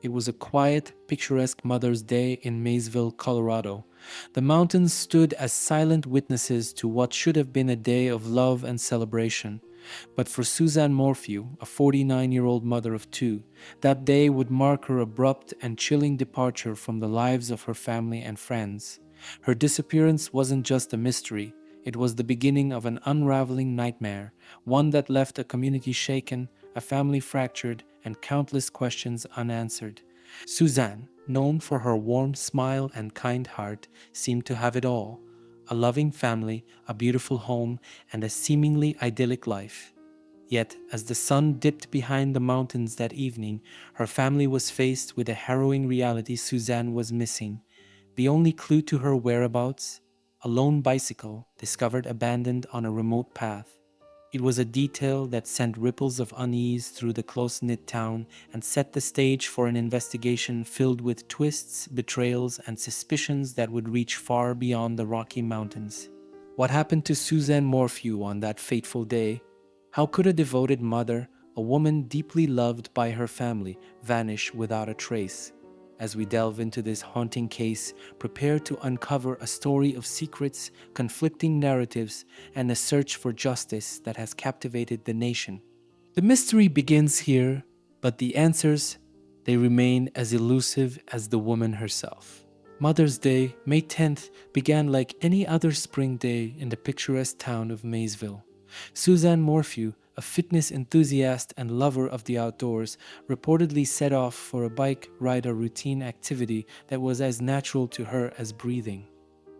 It was a quiet, picturesque Mother's Day in Maysville, Colorado. The mountains stood as silent witnesses to what should have been a day of love and celebration. But for Suzanne Morphew, a 49-year-old mother of two, that day would mark her abrupt and chilling departure from the lives of her family and friends. Her disappearance wasn't just a mystery, it was the beginning of an unraveling nightmare, one that left a community shaken, a family fractured, and countless questions unanswered. Suzanne, known for her warm smile and kind heart, seemed to have it all: a loving family, a beautiful home, and a seemingly idyllic life. Yet, as the sun dipped behind the mountains that evening, her family was faced with a harrowing reality: Suzanne was missing. The only clue to her whereabouts? A lone bicycle discovered abandoned on a remote path. It was a detail that sent ripples of unease through the close-knit town and set the stage for an investigation filled with twists, betrayals, and suspicions that would reach far beyond the Rocky Mountains. What happened to Suzanne Morphew on that fateful day? How could a devoted mother, a woman deeply loved by her family, vanish without a trace? As we delve into this haunting case, prepare to uncover a story of secrets, conflicting narratives, and a search for justice that has captivated the nation. The mystery begins here, but the answers, they remain as elusive as the woman herself. Mother's Day, May 10th, began like any other spring day in the picturesque town of Maysville. Suzanne Morphew, a fitness enthusiast and lover of the outdoors, reportedly set off for a bike ride, a routine activity that was as natural to her as breathing.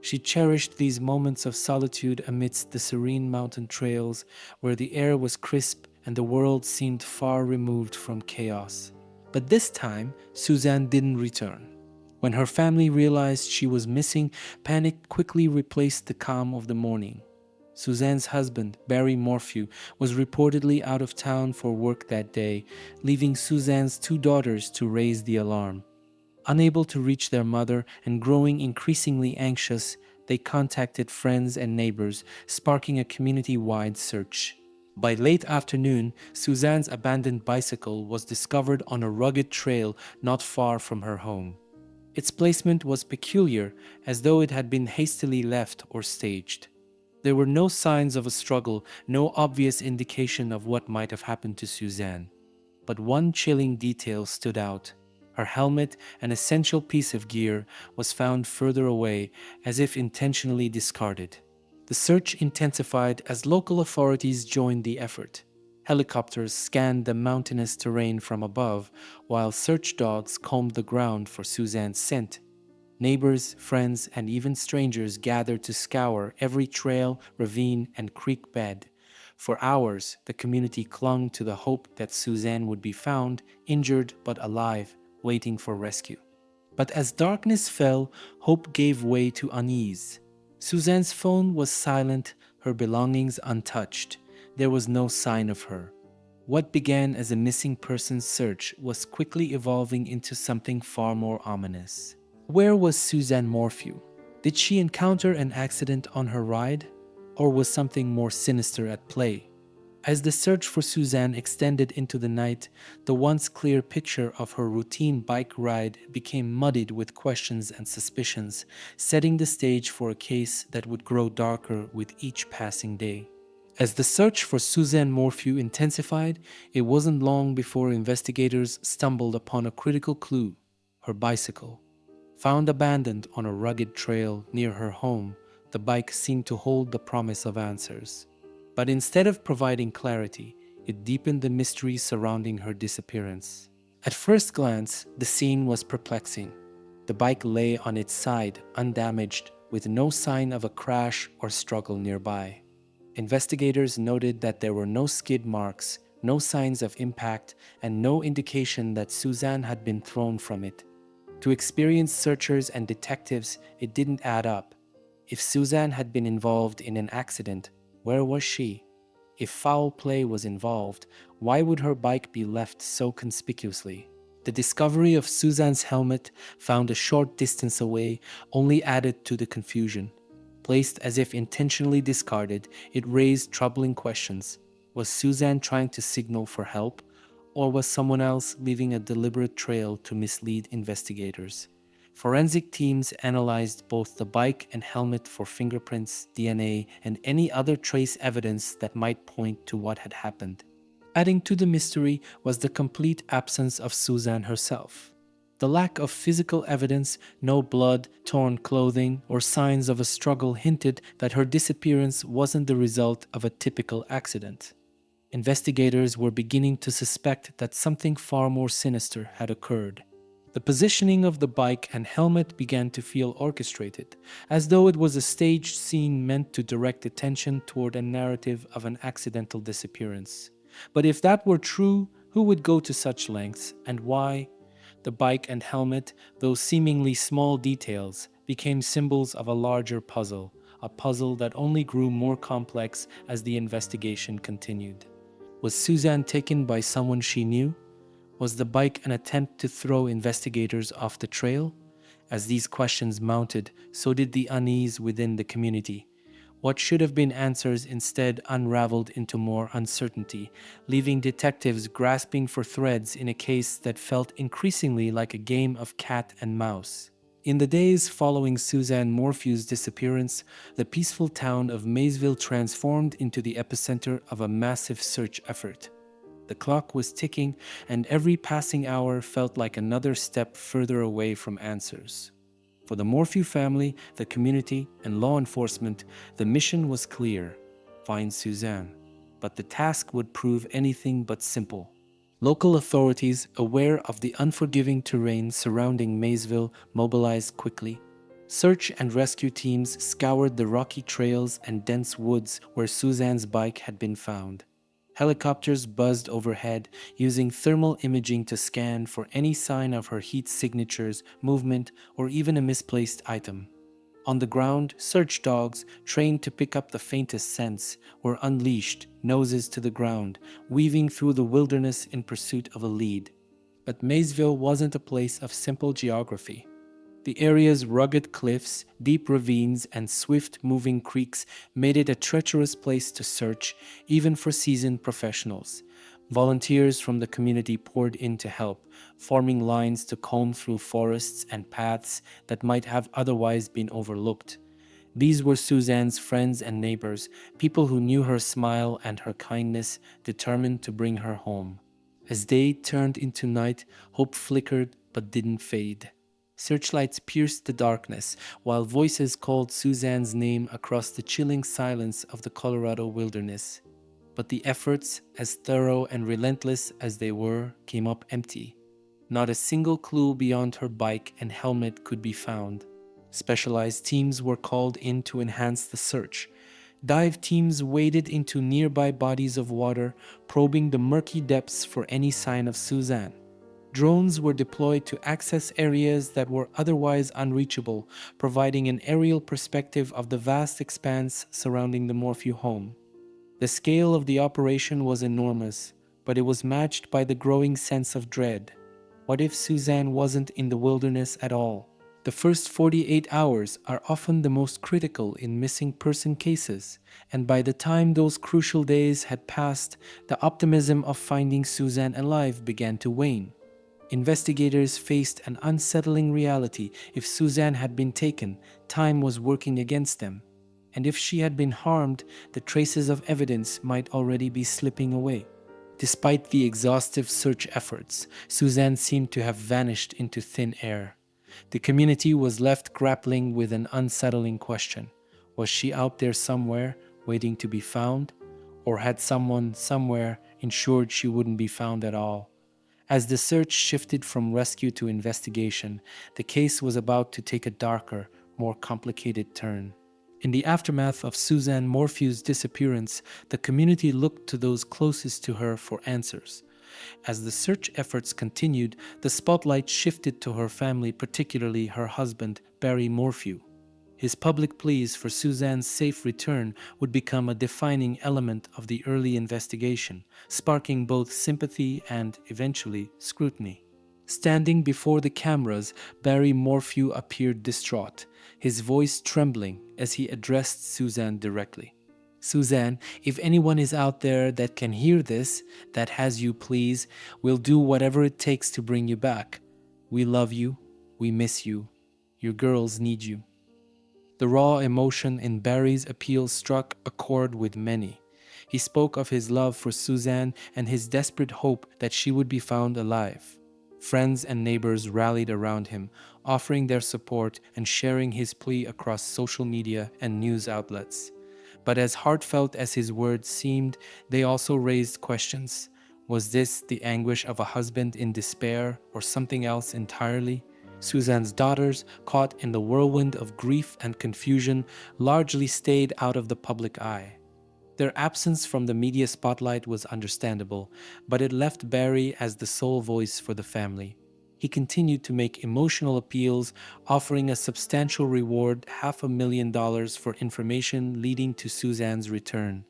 She cherished these moments of solitude amidst the serene mountain trails where the air was crisp and the world seemed far removed from chaos. But this time, Suzanne didn't return. When her family realized she was missing, panic quickly replaced the calm of the morning. Suzanne's husband, Barry Morphew, was reportedly out of town for work that day, leaving Suzanne's two daughters to raise the alarm. Unable to reach their mother and growing increasingly anxious, they contacted friends and neighbors, sparking a community-wide search. By late afternoon, Suzanne's abandoned bicycle was discovered on a rugged trail not far from her home. Its placement was peculiar, as though it had been hastily left or staged. There were no signs of a struggle, no obvious indication of what might have happened to Suzanne. But one chilling detail stood out. Her helmet, an essential piece of gear, was found further away, as if intentionally discarded. The search intensified as local authorities joined the effort. Helicopters scanned the mountainous terrain from above, while search dogs combed the ground for Suzanne's scent. Neighbors, friends, and even strangers gathered to scour every trail, ravine, and creek bed. For hours, the community clung to the hope that Suzanne would be found, injured but alive, waiting for rescue. But as darkness fell, hope gave way to unease. Suzanne's phone was silent, her belongings untouched. There was no sign of her. What began as a missing persons search was quickly evolving into something far more ominous. Where was Suzanne Morphew? Did she encounter an accident on her ride? Or was something more sinister at play? As the search for Suzanne extended into the night, the once clear picture of her routine bike ride became muddied with questions and suspicions, setting the stage for a case that would grow darker with each passing day. As the search for Suzanne Morphew intensified, it wasn't long before investigators stumbled upon a critical clue: her bicycle. Found abandoned on a rugged trail near her home, the bike seemed to hold the promise of answers. But instead of providing clarity, it deepened the mystery surrounding her disappearance. At first glance, the scene was perplexing. The bike lay on its side, undamaged, with no sign of a crash or struggle nearby. Investigators noted that there were no skid marks, no signs of impact, and no indication that Suzanne had been thrown from it. To experienced searchers and detectives, it didn't add up. If Suzanne had been involved in an accident, where was she? If foul play was involved, why would her bike be left so conspicuously? The discovery of Suzanne's helmet, found a short distance away, only added to the confusion. Placed as if intentionally discarded, it raised troubling questions. Was Suzanne trying to signal for help? Or was someone else leaving a deliberate trail to mislead investigators? Forensic teams analyzed both the bike and helmet for fingerprints, DNA, and any other trace evidence that might point to what had happened. Adding to the mystery was the complete absence of Suzanne herself. The lack of physical evidence, no blood, torn clothing, or signs of a struggle hinted that her disappearance wasn't the result of a typical accident. Investigators were beginning to suspect that something far more sinister had occurred. The positioning of the bike and helmet began to feel orchestrated, as though it was a staged scene meant to direct attention toward a narrative of an accidental disappearance. But if that were true, who would go to such lengths, and why? The bike and helmet, those seemingly small details, became symbols of a larger puzzle, a puzzle that only grew more complex as the investigation continued. Was Suzanne taken by someone she knew? Was the bike an attempt to throw investigators off the trail? As these questions mounted, so did the unease within the community. What should have been answers instead unraveled into more uncertainty, leaving detectives grasping for threads in a case that felt increasingly like a game of cat and mouse. In the days following Suzanne Morphew's disappearance, the peaceful town of Maysville transformed into the epicenter of a massive search effort. The clock was ticking, and every passing hour felt like another step further away from answers. For the Morphew family, the community, and law enforcement, the mission was clear: find Suzanne. But the task would prove anything but simple. Local authorities, aware of the unforgiving terrain surrounding Maysville, mobilized quickly. Search and rescue teams scoured the rocky trails and dense woods where Suzanne's bike had been found. Helicopters buzzed overhead, using thermal imaging to scan for any sign of her heat signatures, movement, or even a misplaced item. On the ground, search dogs, trained to pick up the faintest scents, were unleashed, noses to the ground, weaving through the wilderness in pursuit of a lead. But Maysville wasn't a place of simple geography. The area's rugged cliffs, deep ravines, and swift-moving creeks made it a treacherous place to search, even for seasoned professionals. Volunteers from the community poured in to help, forming lines to comb through forests and paths that might have otherwise been overlooked. These were Suzanne's friends and neighbors, people who knew her smile and her kindness, determined to bring her home. As day turned into night, hope flickered but didn't fade. Searchlights pierced the darkness, while voices called Suzanne's name across the chilling silence of the Colorado wilderness. But the efforts, as thorough and relentless as they were, came up empty. Not a single clue beyond her bike and helmet could be found. Specialized teams were called in to enhance the search. Dive teams waded into nearby bodies of water, probing the murky depths for any sign of Suzanne. Drones were deployed to access areas that were otherwise unreachable, providing an aerial perspective of the vast expanse surrounding the Morphew home. The scale of the operation was enormous, but it was matched by the growing sense of dread. What if Suzanne wasn't in the wilderness at all? The first 48 hours are often the most critical in missing person cases, and by the time those crucial days had passed, the optimism of finding Suzanne alive began to wane. Investigators faced an unsettling reality. If Suzanne had been taken, time was working against them. And if she had been harmed, the traces of evidence might already be slipping away. Despite the exhaustive search efforts, Suzanne seemed to have vanished into thin air. The community was left grappling with an unsettling question. Was she out there somewhere, waiting to be found? Or had someone somewhere ensured she wouldn't be found at all? As the search shifted from rescue to investigation, the case was about to take a darker, more complicated turn. In the aftermath of Suzanne Morphew's disappearance, the community looked to those closest to her for answers. As the search efforts continued, the spotlight shifted to her family, particularly her husband, Barry Morphew. His public pleas for Suzanne's safe return would become a defining element of the early investigation, sparking both sympathy and, eventually, scrutiny. Standing before the cameras, Barry Morphew appeared distraught, his voice trembling as he addressed Suzanne directly. Suzanne, if anyone is out there that can hear this, that has you, please, we'll do whatever it takes to bring you back. We love you. We miss you. Your girls need you. The raw emotion in Barry's appeal struck a chord with many. He spoke of his love for Suzanne and his desperate hope that she would be found alive. Friends and neighbors rallied around him, offering their support and sharing his plea across social media and news outlets. But as heartfelt as his words seemed, they also raised questions. Was this the anguish of a husband in despair or something else entirely? Suzanne's daughters, caught in the whirlwind of grief and confusion, largely stayed out of the public eye. Their absence from the media spotlight was understandable, but it left Barry as the sole voice for the family. He continued to make emotional appeals, offering a substantial reward, $500,000 for information leading to Suzanne's return.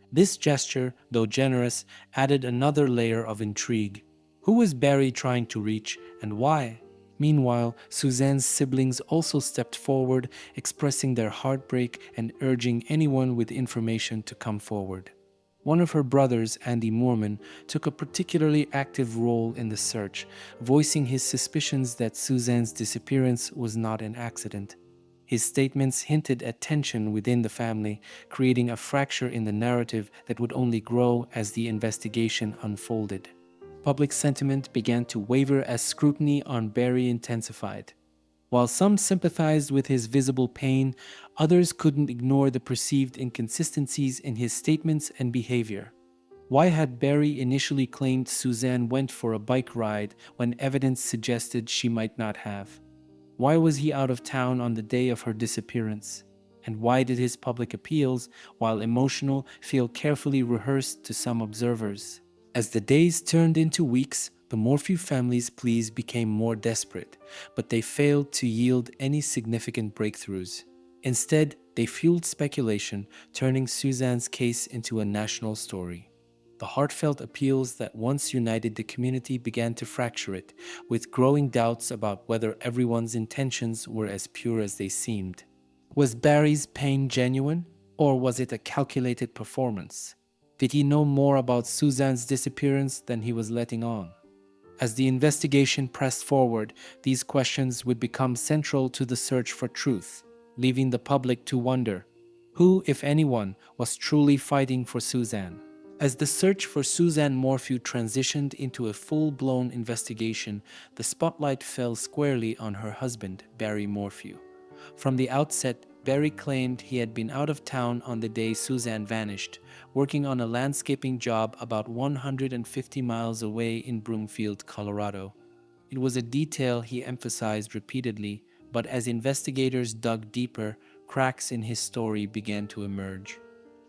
This gesture, though generous, added another layer of intrigue. Who was Barry trying to reach, and why? Meanwhile, Suzanne's siblings also stepped forward, expressing their heartbreak and urging anyone with information to come forward. One of her brothers, Andy Moorman, took a particularly active role in the search, voicing his suspicions that Suzanne's disappearance was not an accident. His statements hinted at tension within the family, creating a fracture in the narrative that would only grow as the investigation unfolded. Public sentiment began to waver as scrutiny on Barry intensified. While some sympathized with his visible pain, others couldn't ignore the perceived inconsistencies in his statements and behavior. Why had Barry initially claimed Suzanne went for a bike ride when evidence suggested she might not have? Why was he out of town on the day of her disappearance? And why did his public appeals, while emotional, feel carefully rehearsed to some observers? As the days turned into weeks, the Morphew family's pleas became more desperate, but they failed to yield any significant breakthroughs. Instead, they fueled speculation, turning Suzanne's case into a national story. The heartfelt appeals that once united the community began to fracture it, with growing doubts about whether everyone's intentions were as pure as they seemed. Was Barry's pain genuine, or was it a calculated performance? Did he know more about Suzanne's disappearance than he was letting on? As the investigation pressed forward, these questions would become central to the search for truth, leaving the public to wonder who, if anyone, was truly fighting for Suzanne. As the search for Suzanne Morphew transitioned into a full-blown investigation, the spotlight fell squarely on her husband, Barry Morphew. From the outset, Barry claimed he had been out of town on the day Suzanne vanished, working on a landscaping job about 150 miles away in Broomfield, Colorado. It was a detail he emphasized repeatedly, but as investigators dug deeper, cracks in his story began to emerge.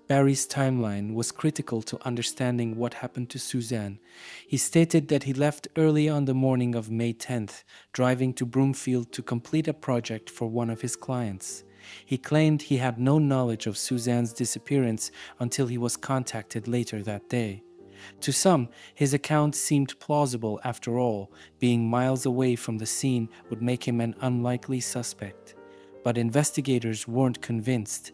Barry's timeline was critical to understanding what happened to Suzanne. He stated that he left early on the morning of May 10th, driving to Broomfield to complete a project for one of his clients. He claimed he had no knowledge of Suzanne's disappearance until he was contacted later that day. To some, his account seemed plausible after all. Being miles away from the scene would make him an unlikely suspect. But investigators weren't convinced.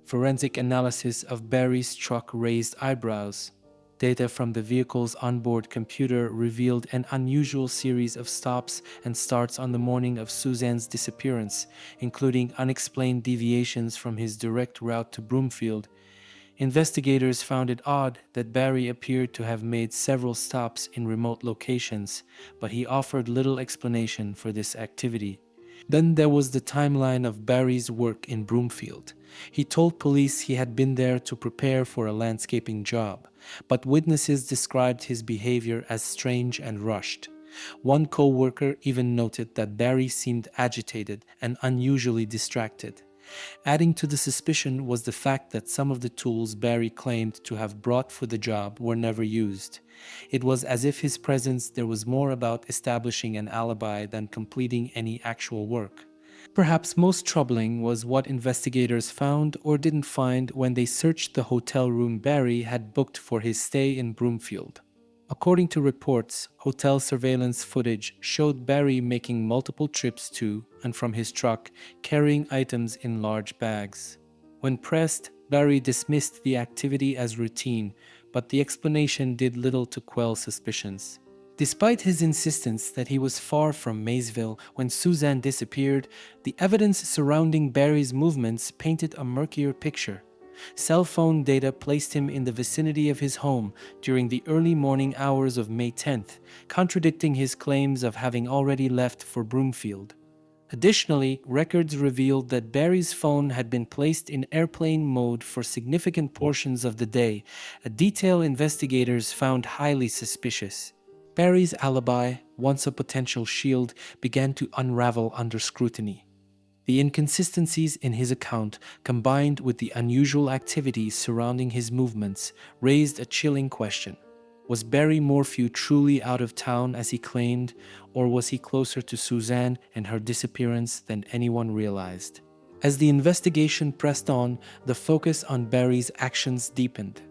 Forensic analysis of Barry's truck raised eyebrows. Data from the vehicle's onboard computer revealed an unusual series of stops and starts on the morning of Suzanne's disappearance, including unexplained deviations from his direct route to Broomfield. Investigators found it odd that Barry appeared to have made several stops in remote locations, but he offered little explanation for this activity. Then there was the timeline of Barry's work in Broomfield. He told police he had been there to prepare for a landscaping job, but witnesses described his behavior as strange and rushed. One co-worker even noted that Barry seemed agitated and unusually distracted. Adding to the suspicion was the fact that some of the tools Barry claimed to have brought for the job were never used. It was as if his presence there was more about establishing an alibi than completing any actual work. Perhaps most troubling was what investigators found or didn't find when they searched the hotel room Barry had booked for his stay in Broomfield. According to reports, hotel surveillance footage showed Barry making multiple trips to and from his truck, carrying items in large bags. When pressed, Barry dismissed the activity as routine, but the explanation did little to quell suspicions. Despite his insistence that he was far from Maysville when Suzanne disappeared, the evidence surrounding Barry's movements painted a murkier picture. Cell phone data placed him in the vicinity of his home during the early morning hours of May 10th, contradicting his claims of having already left for Broomfield. Additionally, records revealed that Barry's phone had been placed in airplane mode for significant portions of the day, a detail investigators found highly suspicious. Barry's alibi, once a potential shield, began to unravel under scrutiny. The inconsistencies in his account, combined with the unusual activities surrounding his movements, raised a chilling question. Was Barry Morphew truly out of town as he claimed, or was he closer to Suzanne and her disappearance than anyone realized? As the investigation pressed on, the focus on Barry's actions deepened.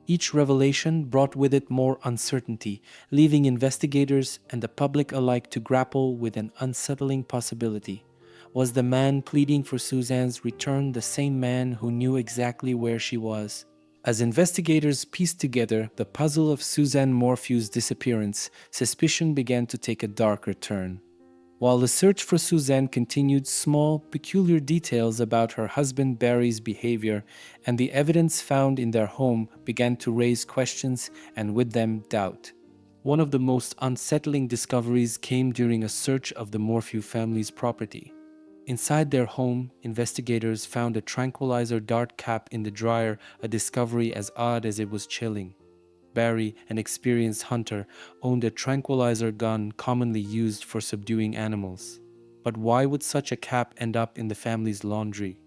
Each revelation brought with it more uncertainty, leaving investigators and the public alike to grapple with an unsettling possibility. Was the man pleading for Suzanne's return the same man who knew exactly where she was? As investigators pieced together the puzzle of Suzanne Morphew's disappearance, suspicion began to take a darker turn. While the search for Suzanne continued, small, peculiar details about her husband Barry's behavior and the evidence found in their home began to raise questions and with them doubt. One of the most unsettling discoveries came during a search of the Morphew family's property. Inside their home, investigators found a tranquilizer dart cap in the dryer, a discovery as odd as it was chilling. Barry, an experienced hunter, owned a tranquilizer gun commonly used for subduing animals. But why would such a cap end up in the family's laundry?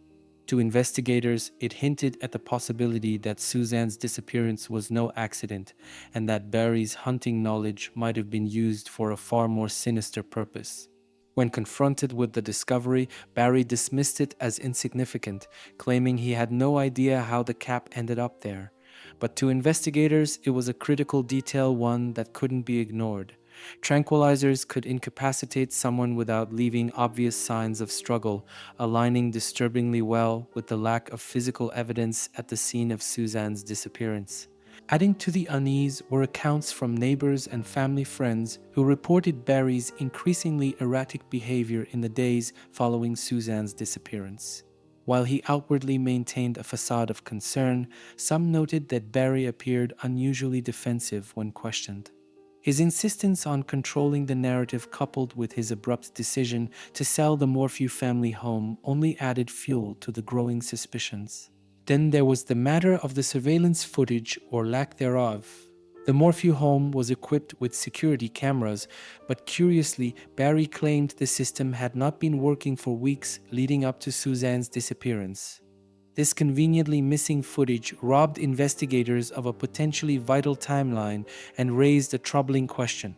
To investigators, it hinted at the possibility that Suzanne's disappearance was no accident and that Barry's hunting knowledge might have been used for a far more sinister purpose. When confronted with the discovery, Barry dismissed it as insignificant, claiming he had no idea how the cap ended up there. But to investigators, it was a critical detail, one that couldn't be ignored. Tranquilizers could incapacitate someone without leaving obvious signs of struggle, aligning disturbingly well with the lack of physical evidence at the scene of Suzanne's disappearance. Adding to the unease were accounts from neighbors and family friends who reported Barry's increasingly erratic behavior in the days following Suzanne's disappearance. While he outwardly maintained a facade of concern, some noted that Barry appeared unusually defensive when questioned. His insistence on controlling the narrative, coupled with his abrupt decision to sell the Morphew family home, only added fuel to the growing suspicions. Then there was the matter of the surveillance footage or lack thereof. The Morphew home was equipped with security cameras, but curiously, Barry claimed the system had not been working for weeks leading up to Suzanne's disappearance. This conveniently missing footage robbed investigators of a potentially vital timeline and raised a troubling question.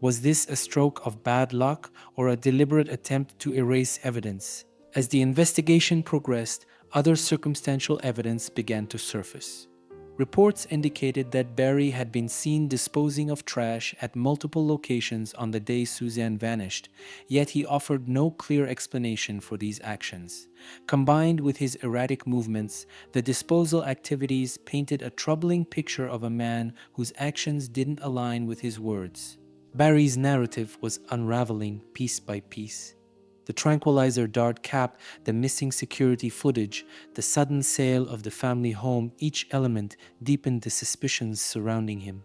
Was this a stroke of bad luck or a deliberate attempt to erase evidence? As the investigation progressed, other circumstantial evidence began to surface. Reports indicated that Barry had been seen disposing of trash at multiple locations on the day Suzanne vanished, yet he offered no clear explanation for these actions. Combined with his erratic movements, the disposal activities painted a troubling picture of a man whose actions didn't align with his words. Barry's narrative was unraveling piece by piece. The tranquilizer dart cap, the missing security footage, the sudden sale of the family home, each element deepened the suspicions surrounding him.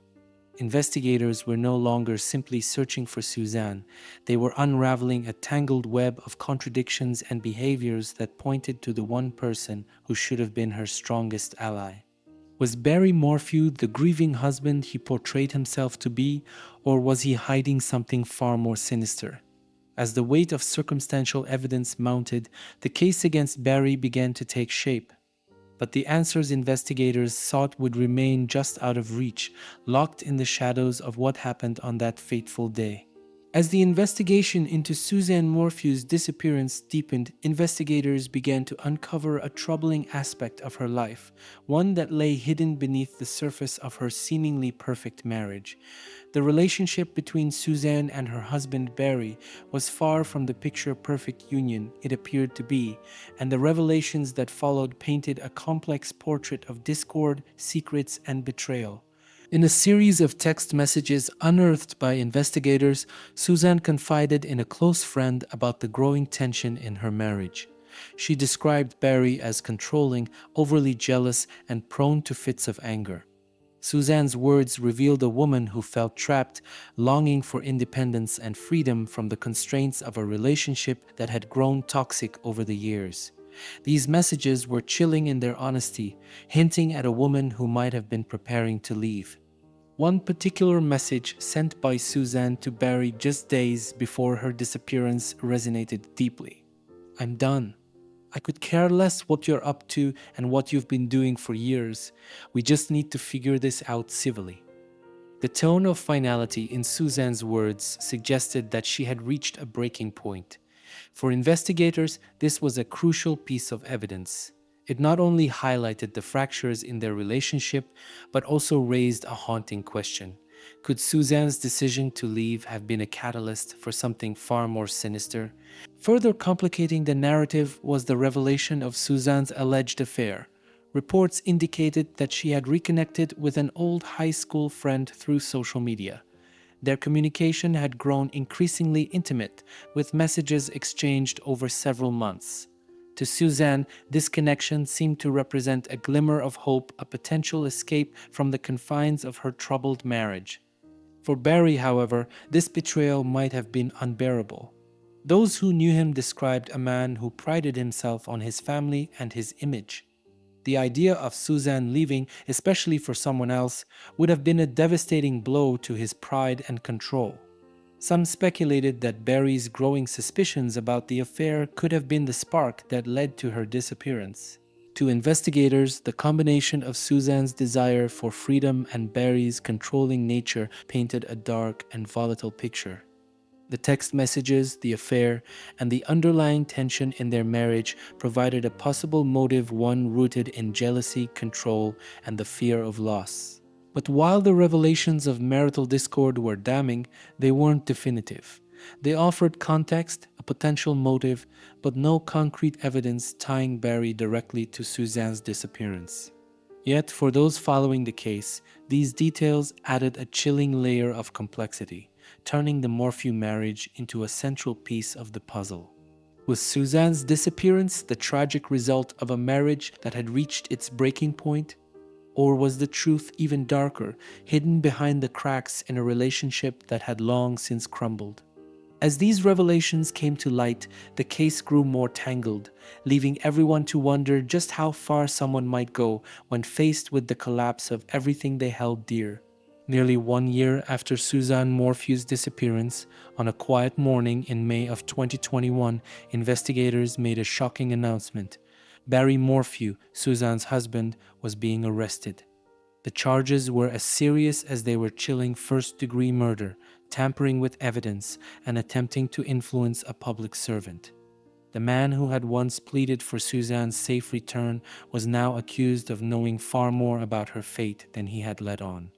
Investigators were no longer simply searching for Suzanne. They were unraveling a tangled web of contradictions and behaviors that pointed to the one person who should have been her strongest ally. Was Barry Morphew the grieving husband he portrayed himself to be, or was he hiding something far more sinister? As the weight of circumstantial evidence mounted, the case against Barry began to take shape. But the answers investigators sought would remain just out of reach, locked in the shadows of what happened on that fateful day. As the investigation into Suzanne Morphew's disappearance deepened, investigators began to uncover a troubling aspect of her life, one that lay hidden beneath the surface of her seemingly perfect marriage. The relationship between Suzanne and her husband Barry was far from the picture perfect union it appeared to be, and the revelations that followed painted a complex portrait of discord, secrets, and betrayal. In a series of text messages unearthed by investigators, Suzanne confided in a close friend about the growing tension in her marriage. She described Barry as controlling, overly jealous, and prone to fits of anger. Suzanne's words revealed a woman who felt trapped, longing for independence and freedom from the constraints of a relationship that had grown toxic over the years. These messages were chilling in their honesty, hinting at a woman who might have been preparing to leave. One particular message sent by Suzanne to Barry just days before her disappearance resonated deeply. "I'm done. I could care less what you're up to and what you've been doing for years. We just need to figure this out civilly." The tone of finality in Suzanne's words suggested that she had reached a breaking point. For investigators, this was a crucial piece of evidence. It not only highlighted the fractures in their relationship, but also raised a haunting question. Could Suzanne's decision to leave have been a catalyst for something far more sinister? Further complicating the narrative was the revelation of Suzanne's alleged affair. Reports indicated that she had reconnected with an old high school friend through social media. Their communication had grown increasingly intimate, with messages exchanged over several months. To Suzanne, this connection seemed to represent a glimmer of hope, a potential escape from the confines of her troubled marriage. For Barry, however, this betrayal might have been unbearable. Those who knew him described a man who prided himself on his family and his image. The idea of Suzanne leaving, especially for someone else, would have been a devastating blow to his pride and control. Some speculated that Barry's growing suspicions about the affair could have been the spark that led to her disappearance. To investigators, the combination of Suzanne's desire for freedom and Barry's controlling nature painted a dark and volatile picture. The text messages, the affair, and the underlying tension in their marriage provided a possible motive, one rooted in jealousy, control, and the fear of loss. But while the revelations of marital discord were damning, they weren't definitive. They offered context, a potential motive, but no concrete evidence tying Barry directly to Suzanne's disappearance. Yet, for those following the case, these details added a chilling layer of complexity, turning the Morphew marriage into a central piece of the puzzle. Was Suzanne's disappearance the tragic result of a marriage that had reached its breaking point? Or was the truth even darker, hidden behind the cracks in a relationship that had long since crumbled? As these revelations came to light, the case grew more tangled, leaving everyone to wonder just how far someone might go when faced with the collapse of everything they held dear. Nearly 1 year after Suzanne Morphew's disappearance, on a quiet morning in May of 2021, investigators made a shocking announcement. Barry Morphew, Suzanne's husband, was being arrested. The charges were as serious as they were chilling: first-degree murder, tampering with evidence, and attempting to influence a public servant. The man who had once pleaded for Suzanne's safe return was now accused of knowing far more about her fate than he had let on.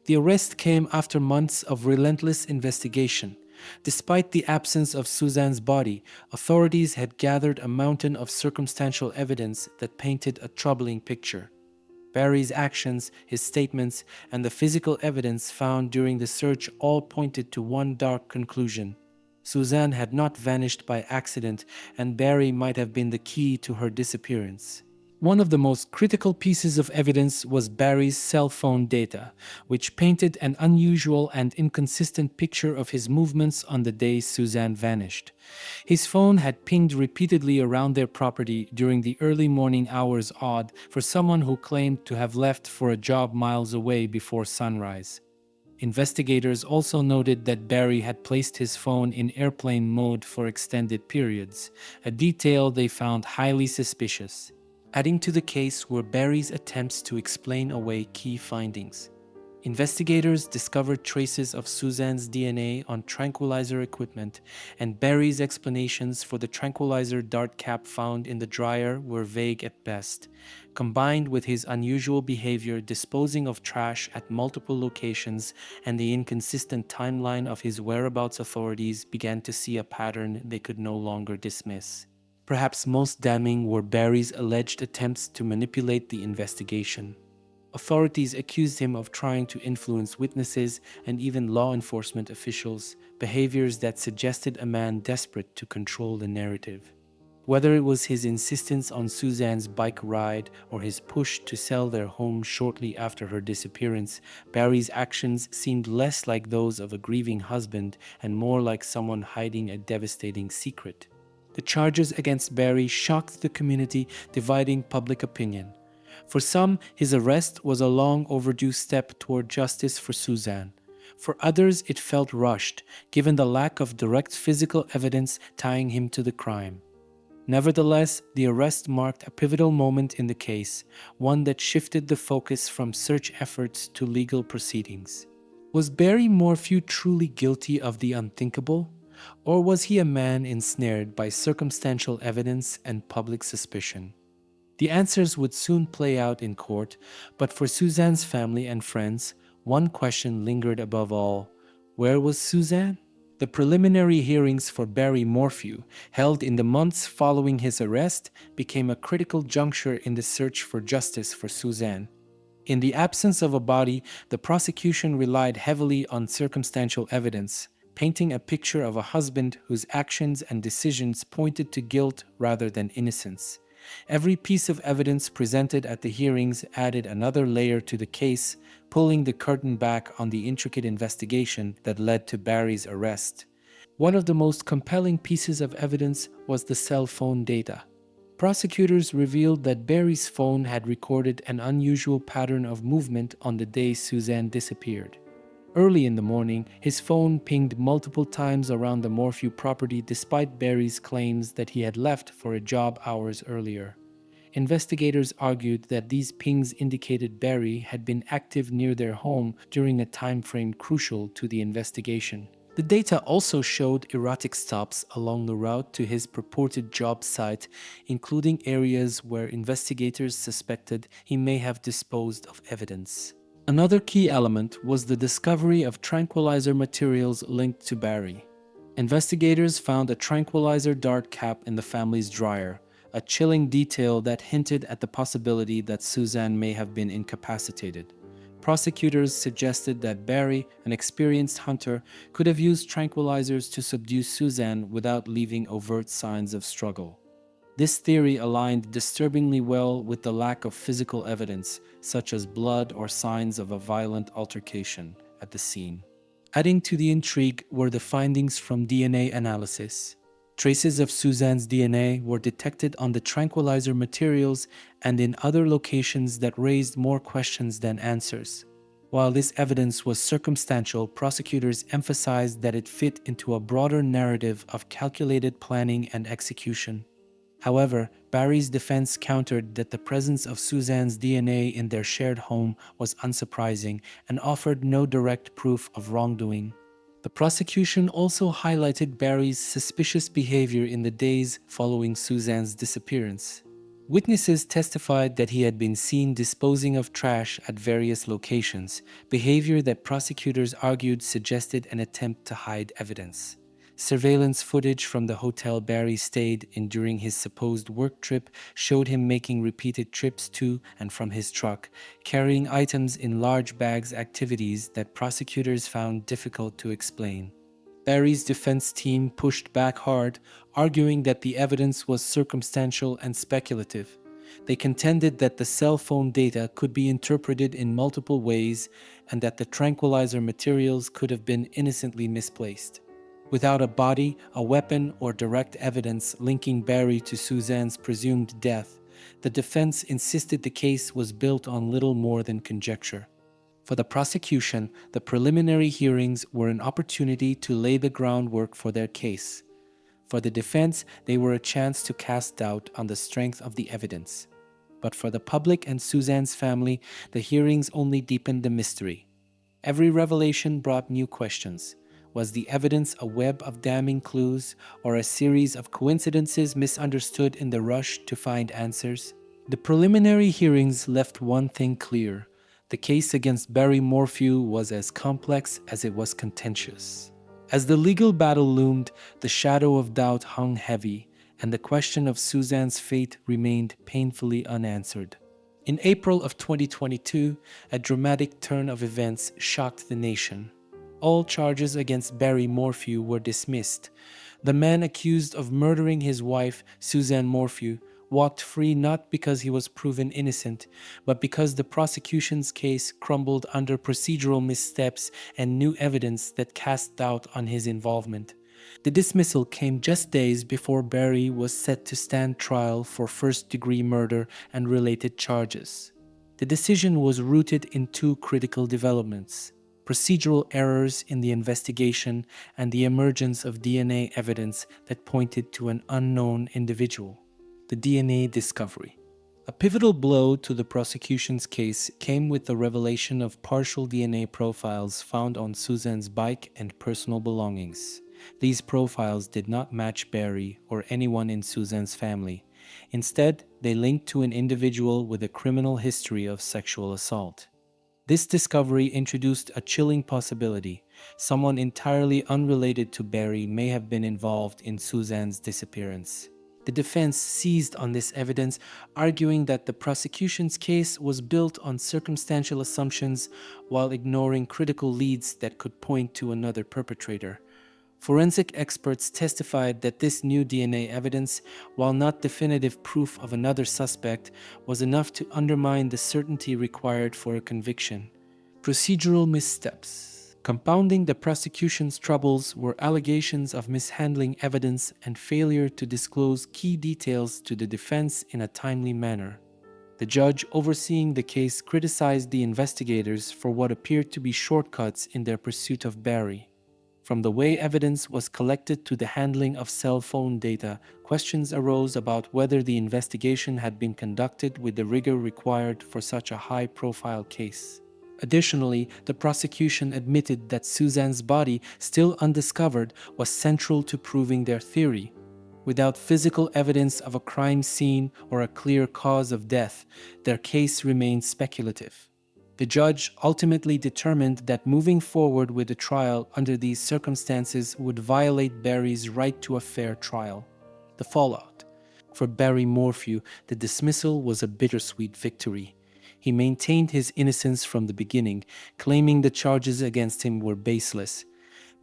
The arrest came after months of relentless investigation. Despite the absence of Suzanne's body, authorities had gathered a mountain of circumstantial evidence that painted a troubling picture. Barry's actions, his statements, and the physical evidence found during the search all pointed to one dark conclusion. Suzanne had not vanished by accident, and Barry might have been the key to her disappearance. One of the most critical pieces of evidence was Barry's cell phone data, which painted an unusual and inconsistent picture of his movements on the day Suzanne vanished. His phone had pinged repeatedly around their property during the early morning hours, odd for someone who claimed to have left for a job miles away before sunrise. Investigators also noted that Barry had placed his phone in airplane mode for extended periods, a detail they found highly suspicious. Adding to the case were Barry's attempts to explain away key findings. Investigators discovered traces of Suzanne's DNA on tranquilizer equipment, and Barry's explanations for the tranquilizer dart cap found in the dryer were vague at best. Combined with his unusual behavior disposing of trash at multiple locations and the inconsistent timeline of his whereabouts, authorities began to see a pattern they could no longer dismiss. Perhaps most damning were Barry's alleged attempts to manipulate the investigation. Authorities accused him of trying to influence witnesses and even law enforcement officials, behaviors that suggested a man desperate to control the narrative. Whether it was his insistence on Suzanne's bike ride or his push to sell their home shortly after her disappearance, Barry's actions seemed less like those of a grieving husband and more like someone hiding a devastating secret. The charges against Barry shocked the community, dividing public opinion. For some, his arrest was a long overdue step toward justice for Suzanne. For others, it felt rushed, given the lack of direct physical evidence tying him to the crime. Nevertheless, the arrest marked a pivotal moment in the case, one that shifted the focus from search efforts to legal proceedings. Was Barry Morphew truly guilty of the unthinkable? Or was he a man ensnared by circumstantial evidence and public suspicion? The answers would soon play out in court, but for Suzanne's family and friends, one question lingered above all. Where was Suzanne? The preliminary hearings for Barry Morphew, held in the months following his arrest, became a critical juncture in the search for justice for Suzanne. In the absence of a body, the prosecution relied heavily on circumstantial evidence, painting a picture of a husband whose actions and decisions pointed to guilt rather than innocence. Every piece of evidence presented at the hearings added another layer to the case, pulling the curtain back on the intricate investigation that led to Barry's arrest. One of the most compelling pieces of evidence was the cell phone data. Prosecutors revealed that Barry's phone had recorded an unusual pattern of movement on the day Suzanne disappeared. Early in the morning, his phone pinged multiple times around the Morphew property despite Barry's claims that he had left for a job hours earlier. Investigators argued that these pings indicated Barry had been active near their home during a time frame crucial to the investigation. The data also showed erratic stops along the route to his purported job site, including areas where investigators suspected he may have disposed of evidence. Another key element was the discovery of tranquilizer materials linked to Barry. Investigators found a tranquilizer dart cap in the family's dryer, a chilling detail that hinted at the possibility that Suzanne may have been incapacitated. Prosecutors suggested that Barry, an experienced hunter, could have used tranquilizers to subdue Suzanne without leaving overt signs of struggle. This theory aligned disturbingly well with the lack of physical evidence, such as blood or signs of a violent altercation, at the scene. Adding to the intrigue were the findings from DNA analysis. Traces of Suzanne's DNA were detected on the tranquilizer materials and in other locations that raised more questions than answers. While this evidence was circumstantial, prosecutors emphasized that it fit into a broader narrative of calculated planning and execution. However, Barry's defense countered that the presence of Suzanne's DNA in their shared home was unsurprising and offered no direct proof of wrongdoing. The prosecution also highlighted Barry's suspicious behavior in the days following Suzanne's disappearance. Witnesses testified that he had been seen disposing of trash at various locations, behavior that prosecutors argued suggested an attempt to hide evidence. Surveillance footage from the hotel Barry stayed in during his supposed work trip showed him making repeated trips to and from his truck, carrying items in large bags, activities that prosecutors found difficult to explain. Barry's defense team pushed back hard, arguing that the evidence was circumstantial and speculative. They contended that the cell phone data could be interpreted in multiple ways and that the tranquilizer materials could have been innocently misplaced. Without a body, a weapon, or direct evidence linking Barry to Suzanne's presumed death, the defense insisted the case was built on little more than conjecture. For the prosecution, the preliminary hearings were an opportunity to lay the groundwork for their case. For the defense, they were a chance to cast doubt on the strength of the evidence. But for the public and Suzanne's family, the hearings only deepened the mystery. Every revelation brought new questions. Was the evidence a web of damning clues or a series of coincidences misunderstood in the rush to find answers? The preliminary hearings left one thing clear. The case against Barry Morphew was as complex as it was contentious. As the legal battle loomed, the shadow of doubt hung heavy, and the question of Suzanne's fate remained painfully unanswered. In April of 2022, a dramatic turn of events shocked the nation. All charges against Barry Morphew were dismissed. The man accused of murdering his wife, Suzanne Morphew, walked free not because he was proven innocent, but because the prosecution's case crumbled under procedural missteps and new evidence that cast doubt on his involvement. The dismissal came just days before Barry was set to stand trial for first-degree murder and related charges. The decision was rooted in two critical developments: procedural errors in the investigation and the emergence of DNA evidence that pointed to an unknown individual. The DNA discovery. A pivotal blow to the prosecution's case came with the revelation of partial DNA profiles found on Suzanne's bike and personal belongings. These profiles did not match Barry or anyone in Suzanne's family. Instead, they linked to an individual with a criminal history of sexual assault. This discovery introduced a chilling possibility. Someone entirely unrelated to Barry may have been involved in Suzanne's disappearance. The defense seized on this evidence, arguing that the prosecution's case was built on circumstantial assumptions while ignoring critical leads that could point to another perpetrator. Forensic experts testified that this new DNA evidence, while not definitive proof of another suspect, was enough to undermine the certainty required for a conviction. Procedural missteps. Compounding the prosecution's troubles were allegations of mishandling evidence and failure to disclose key details to the defense in a timely manner. The judge overseeing the case criticized the investigators for what appeared to be shortcuts in their pursuit of Barry. From the way evidence was collected to the handling of cell phone data, questions arose about whether the investigation had been conducted with the rigor required for such a high-profile case. Additionally, the prosecution admitted that Suzanne's body, still undiscovered, was central to proving their theory. Without physical evidence of a crime scene or a clear cause of death, their case remained speculative. The judge ultimately determined that moving forward with the trial under these circumstances would violate Barry's right to a fair trial. The fallout. For Barry Morphew, the dismissal was a bittersweet victory. He maintained his innocence from the beginning, claiming the charges against him were baseless.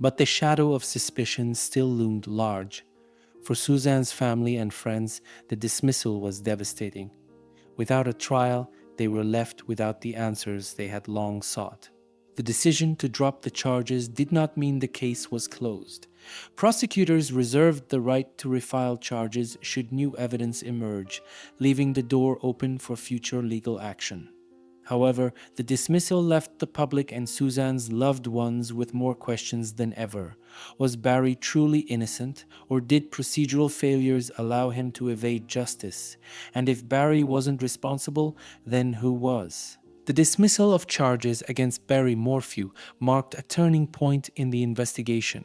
But the shadow of suspicion still loomed large. For Suzanne's family and friends, the dismissal was devastating. Without a trial, they were left without the answers they had long sought. The decision to drop the charges did not mean the case was closed. Prosecutors reserved the right to refile charges should new evidence emerge, leaving the door open for future legal action. However, the dismissal left the public and Suzanne's loved ones with more questions than ever. Was Barry truly innocent, or did procedural failures allow him to evade justice? And if Barry wasn't responsible, then who was? The dismissal of charges against Barry Morphew marked a turning point in the investigation.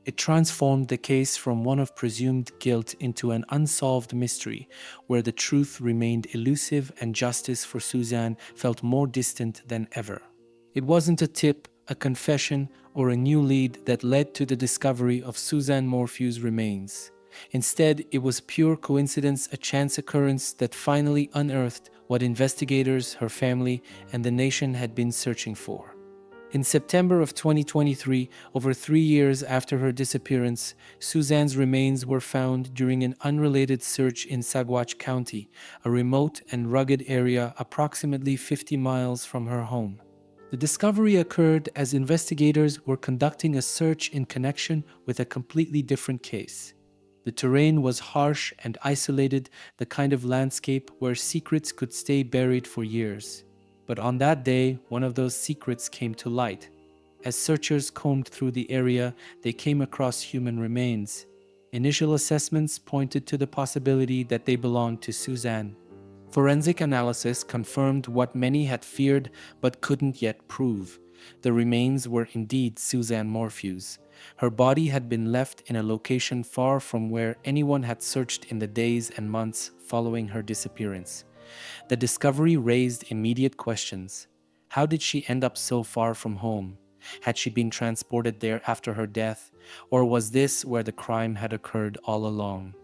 It transformed the case from one of presumed guilt into an unsolved mystery, where the truth remained elusive and justice for Suzanne felt more distant than ever. It wasn't a tip, a confession, or a new lead that led to the discovery of Suzanne Morphew's remains. Instead, it was pure coincidence, a chance occurrence that finally unearthed what investigators, her family, and the nation had been searching for. In September of 2023, over 3 years after her disappearance, Suzanne's remains were found during an unrelated search in Saguache County, a remote and rugged area approximately 50 miles from her home. The discovery occurred as investigators were conducting a search in connection with a completely different case. The terrain was harsh and isolated, the kind of landscape where secrets could stay buried for years. But on that day, one of those secrets came to light. As searchers combed through the area, they came across human remains. Initial assessments pointed to the possibility that they belonged to Suzanne. Forensic analysis confirmed what many had feared but couldn't yet prove. The remains were indeed Suzanne Morphew's. Her body had been left in a location far from where anyone had searched in the days and months following her disappearance. The discovery raised immediate questions. How did she end up so far from home? Had she been transported there after her death, or was this where the crime had occurred all along?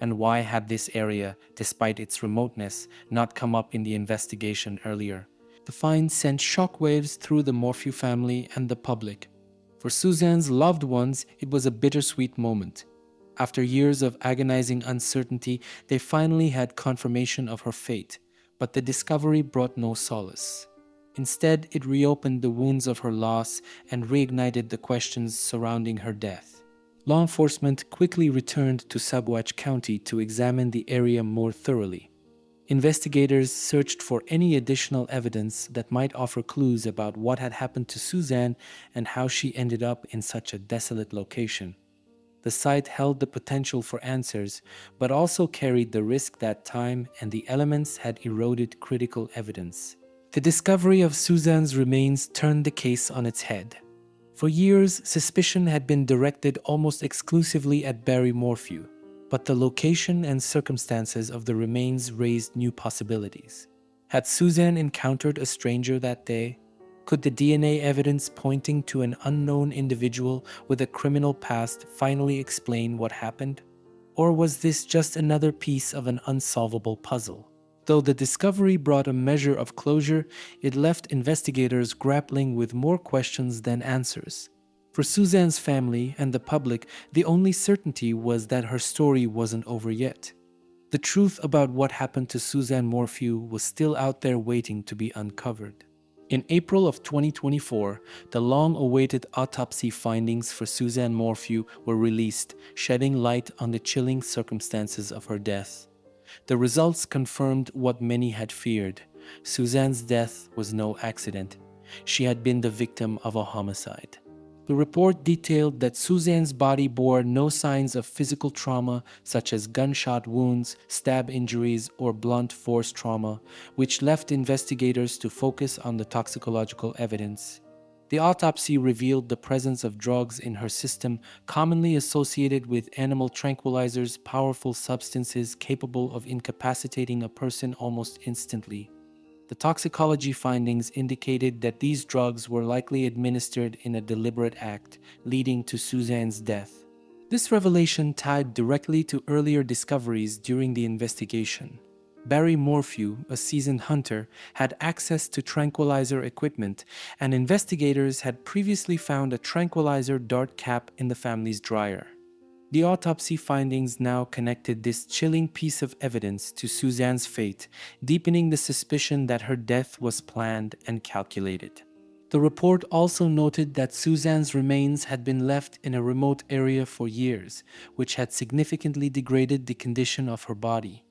And why had this area, despite its remoteness, not come up in the investigation earlier? The find sent shockwaves through the Morphew family and the public. For Suzanne's loved ones, it was a bittersweet moment. After years of agonizing uncertainty, they finally had confirmation of her fate, but the discovery brought no solace. Instead, it reopened the wounds of her loss and reignited the questions surrounding her death. Law enforcement quickly returned to Saguache County to examine the area more thoroughly. Investigators searched for any additional evidence that might offer clues about what had happened to Suzanne and how she ended up in such a desolate location. The site held the potential for answers, but also carried the risk that time and the elements had eroded critical evidence. The discovery of Suzanne's remains turned the case on its head. For years, suspicion had been directed almost exclusively at Barry Morphew, but the location and circumstances of the remains raised new possibilities. Had Suzanne encountered a stranger that day? Could the DNA evidence pointing to an unknown individual with a criminal past finally explain what happened? Or was this just another piece of an unsolvable puzzle? Though the discovery brought a measure of closure, it left investigators grappling with more questions than answers. For Suzanne's family and the public, the only certainty was that her story wasn't over yet. The truth about what happened to Suzanne Morphew was still out there waiting to be uncovered. In April of 2024, the long-awaited autopsy findings for Suzanne Morphew were released, shedding light on the chilling circumstances of her death. The results confirmed what many had feared. Suzanne's death was no accident. She had been the victim of a homicide. The report detailed that Suzanne's body bore no signs of physical trauma such as gunshot wounds, stab injuries, or blunt force trauma, which left investigators to focus on the toxicological evidence. The autopsy revealed the presence of drugs in her system commonly associated with animal tranquilizers, powerful substances capable of incapacitating a person almost instantly. The toxicology findings indicated that these drugs were likely administered in a deliberate act, leading to Suzanne's death. This revelation tied directly to earlier discoveries during the investigation. Barry Morphew, a seasoned hunter, had access to tranquilizer equipment, and investigators had previously found a tranquilizer dart cap in the family's dryer. The autopsy findings now connected this chilling piece of evidence to Suzanne's fate, deepening the suspicion that her death was planned and calculated. The report also noted that Suzanne's remains had been left in a remote area for years, which had significantly degraded the condition of her body.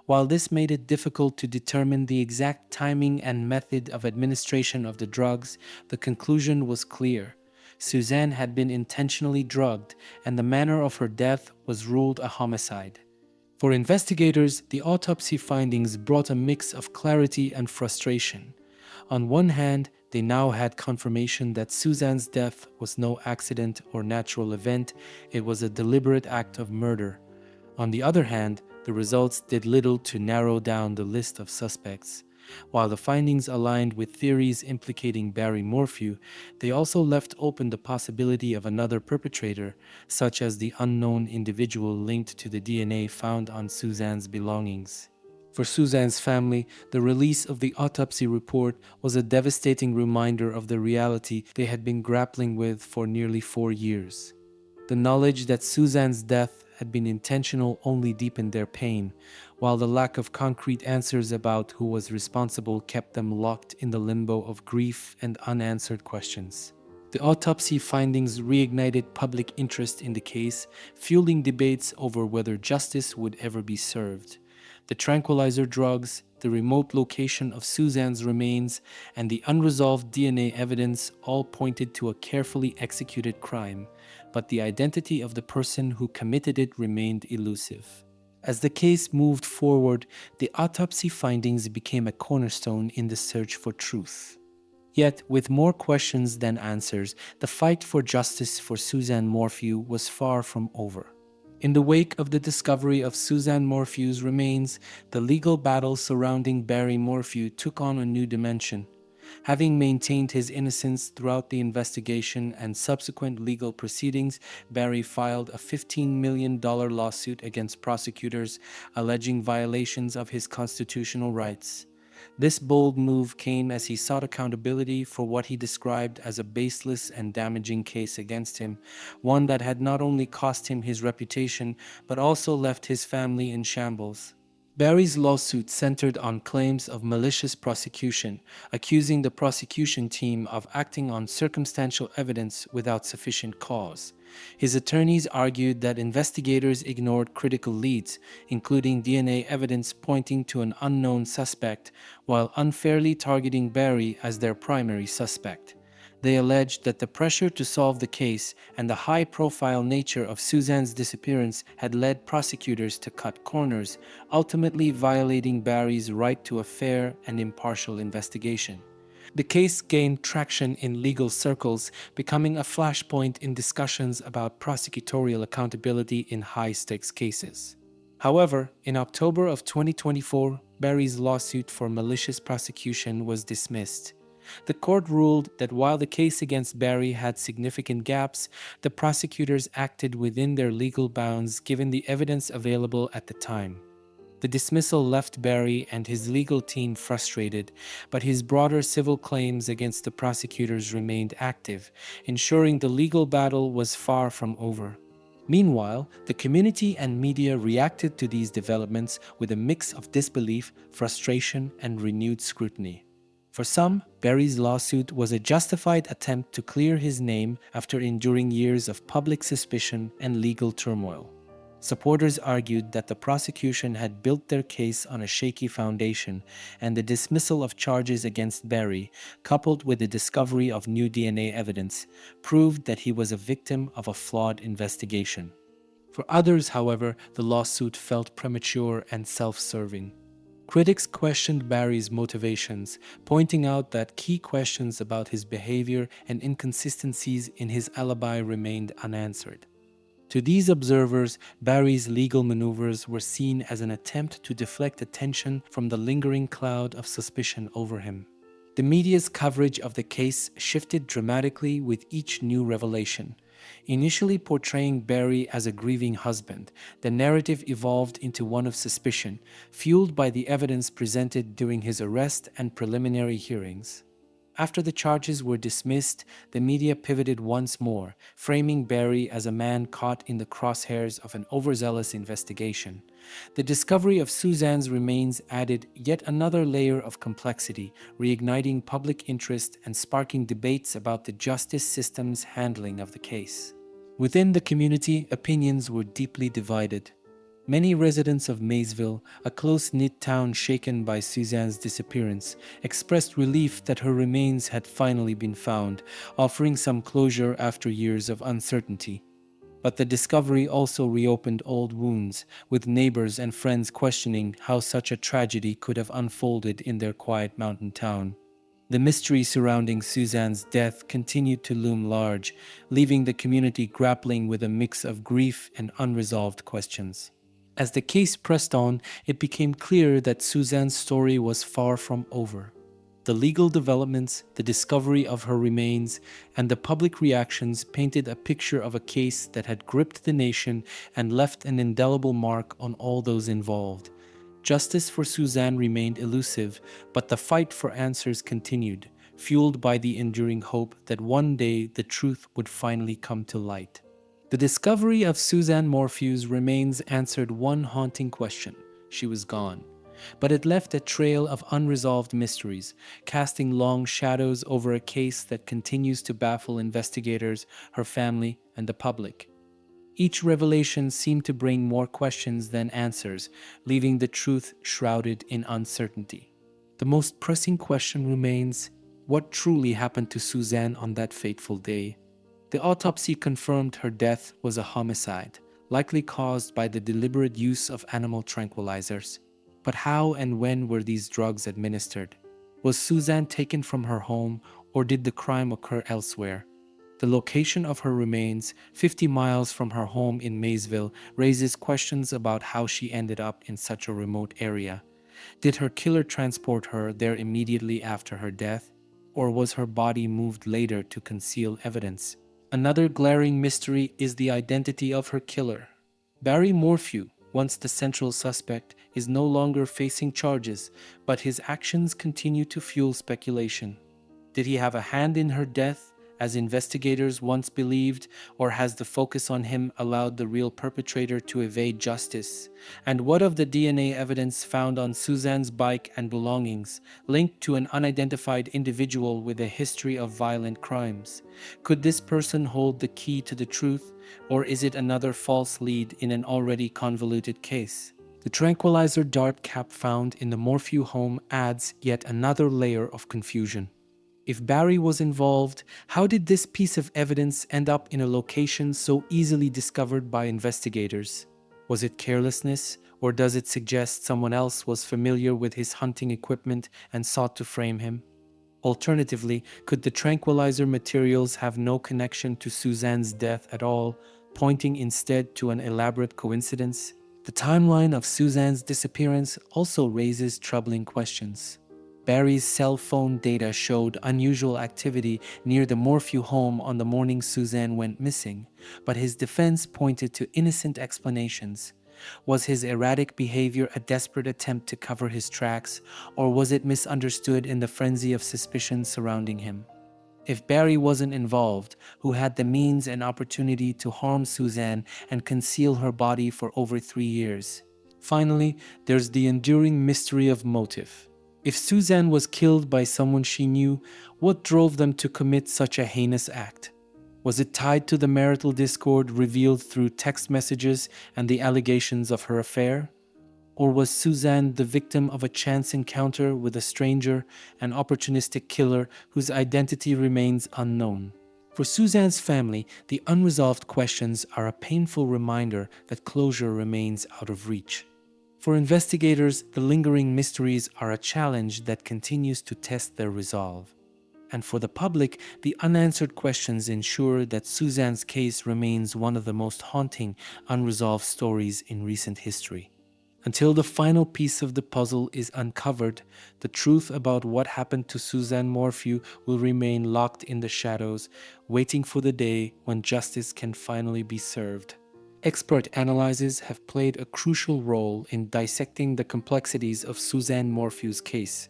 While this made it difficult to determine the exact timing and method of administration of the drugs, the conclusion was clear. Suzanne had been intentionally drugged, and the manner of her death was ruled a homicide. For investigators, the autopsy findings brought a mix of clarity and frustration. On one hand, they now had confirmation that Suzanne's death was no accident or natural event, it was a deliberate act of murder. On the other hand, the results did little to narrow down the list of suspects. While the findings aligned with theories implicating Barry Morphew, they also left open the possibility of another perpetrator, such as the unknown individual linked to the DNA found on Suzanne's belongings. For Suzanne's family, the release of the autopsy report was a devastating reminder of the reality they had been grappling with for nearly 4 years. The knowledge that Suzanne's death had been intentional only deepened their pain, while the lack of concrete answers about who was responsible kept them locked in the limbo of grief and unanswered questions. The autopsy findings reignited public interest in the case, fueling debates over whether justice would ever be served. The tranquilizer drugs, the remote location of Suzanne's remains, and the unresolved DNA evidence all pointed to a carefully executed crime, but the identity of the person who committed it remained elusive. As the case moved forward, the autopsy findings became a cornerstone in the search for truth. Yet, with more questions than answers, the fight for justice for Suzanne Morphew was far from over. In the wake of the discovery of Suzanne Morphew's remains, the legal battle surrounding Barry Morphew took on a new dimension. Having maintained his innocence throughout the investigation and subsequent legal proceedings, Barry filed a $15 million lawsuit against prosecutors alleging violations of his constitutional rights. This bold move came as he sought accountability for what he described as a baseless and damaging case against him, one that had not only cost him his reputation but also left his family in shambles. Barry's lawsuit centered on claims of malicious prosecution, accusing the prosecution team of acting on circumstantial evidence without sufficient cause. His attorneys argued that investigators ignored critical leads, including DNA evidence pointing to an unknown suspect, while unfairly targeting Barry as their primary suspect. They alleged that the pressure to solve the case and the high-profile nature of Suzanne's disappearance had led prosecutors to cut corners, ultimately violating Barry's right to a fair and impartial investigation. The case gained traction in legal circles, becoming a flashpoint in discussions about prosecutorial accountability in high-stakes cases. However, in October of 2024, Barry's lawsuit for malicious prosecution was dismissed. The court ruled that while the case against Barry had significant gaps, the prosecutors acted within their legal bounds given the evidence available at the time. The dismissal left Barry and his legal team frustrated, but his broader civil claims against the prosecutors remained active, ensuring the legal battle was far from over. Meanwhile, the community and media reacted to these developments with a mix of disbelief, frustration, and renewed scrutiny. For some, Barry's lawsuit was a justified attempt to clear his name after enduring years of public suspicion and legal turmoil. Supporters argued that the prosecution had built their case on a shaky foundation, and the dismissal of charges against Barry, coupled with the discovery of new DNA evidence, proved that he was a victim of a flawed investigation. For others, however, the lawsuit felt premature and self-serving. Critics questioned Barry's motivations, pointing out that key questions about his behavior and inconsistencies in his alibi remained unanswered. To these observers, Barry's legal maneuvers were seen as an attempt to deflect attention from the lingering cloud of suspicion over him. The media's coverage of the case shifted dramatically with each new revelation. Initially portraying Barry as a grieving husband, the narrative evolved into one of suspicion, fueled by the evidence presented during his arrest and preliminary hearings. After the charges were dismissed, the media pivoted once more, framing Barry as a man caught in the crosshairs of an overzealous investigation. The discovery of Suzanne's remains added yet another layer of complexity, reigniting public interest and sparking debates about the justice system's handling of the case. Within the community, opinions were deeply divided. Many residents of Maysville, a close-knit town shaken by Suzanne's disappearance, expressed relief that her remains had finally been found, offering some closure after years of uncertainty. But the discovery also reopened old wounds, with neighbors and friends questioning how such a tragedy could have unfolded in their quiet mountain town. The mystery surrounding Suzanne's death continued to loom large, leaving the community grappling with a mix of grief and unresolved questions. As the case pressed on, it became clear that Suzanne's story was far from over. The legal developments, the discovery of her remains, and the public reactions painted a picture of a case that had gripped the nation and left an indelible mark on all those involved. Justice for Suzanne remained elusive, but the fight for answers continued, fueled by the enduring hope that one day the truth would finally come to light. The discovery of Suzanne Morphew's remains answered one haunting question: she was gone. But it left a trail of unresolved mysteries, casting long shadows over a case that continues to baffle investigators, her family, and the public. Each revelation seemed to bring more questions than answers, leaving the truth shrouded in uncertainty. The most pressing question remains: what truly happened to Suzanne on that fateful day? The autopsy confirmed her death was a homicide, likely caused by the deliberate use of animal tranquilizers. But how and when were these drugs administered? Was Suzanne taken from her home, or did the crime occur elsewhere? The location of her remains, 50 miles from her home in Maysville, raises questions about how she ended up in such a remote area. Did her killer transport her there immediately after her death, or was her body moved later to conceal evidence? Another glaring mystery is the identity of her killer. Barry Morphew, once the central suspect, is no longer facing charges, but his actions continue to fuel speculation. Did he have a hand in her death, as investigators once believed, or has the focus on him allowed the real perpetrator to evade justice? And what of the DNA evidence found on Suzanne's bike and belongings, linked to an unidentified individual with a history of violent crimes? Could this person hold the key to the truth, or is it another false lead in an already convoluted case? The tranquilizer dart cap found in the Morphew home adds yet another layer of confusion. If Barry was involved, how did this piece of evidence end up in a location so easily discovered by investigators? Was it carelessness, or does it suggest someone else was familiar with his hunting equipment and sought to frame him? Alternatively, could the tranquilizer materials have no connection to Suzanne's death at all, pointing instead to an elaborate coincidence? The timeline of Suzanne's disappearance also raises troubling questions. Barry's cell phone data showed unusual activity near the Morphew home on the morning Suzanne went missing, but his defense pointed to innocent explanations. Was his erratic behavior a desperate attempt to cover his tracks, or was it misunderstood in the frenzy of suspicion surrounding him? If Barry wasn't involved, who had the means and opportunity to harm Suzanne and conceal her body for over 3 years? Finally, there's the enduring mystery of motive. If Suzanne was killed by someone she knew, what drove them to commit such a heinous act? Was it tied to the marital discord revealed through text messages and the allegations of her affair? Or was Suzanne the victim of a chance encounter with a stranger, an opportunistic killer whose identity remains unknown? For Suzanne's family, the unresolved questions are a painful reminder that closure remains out of reach. For investigators, the lingering mysteries are a challenge that continues to test their resolve. And for the public, the unanswered questions ensure that Suzanne's case remains one of the most haunting, unresolved stories in recent history. Until the final piece of the puzzle is uncovered, the truth about what happened to Suzanne Morphew will remain locked in the shadows, waiting for the day when justice can finally be served. Expert analyses have played a crucial role in dissecting the complexities of Suzanne Morphew's case.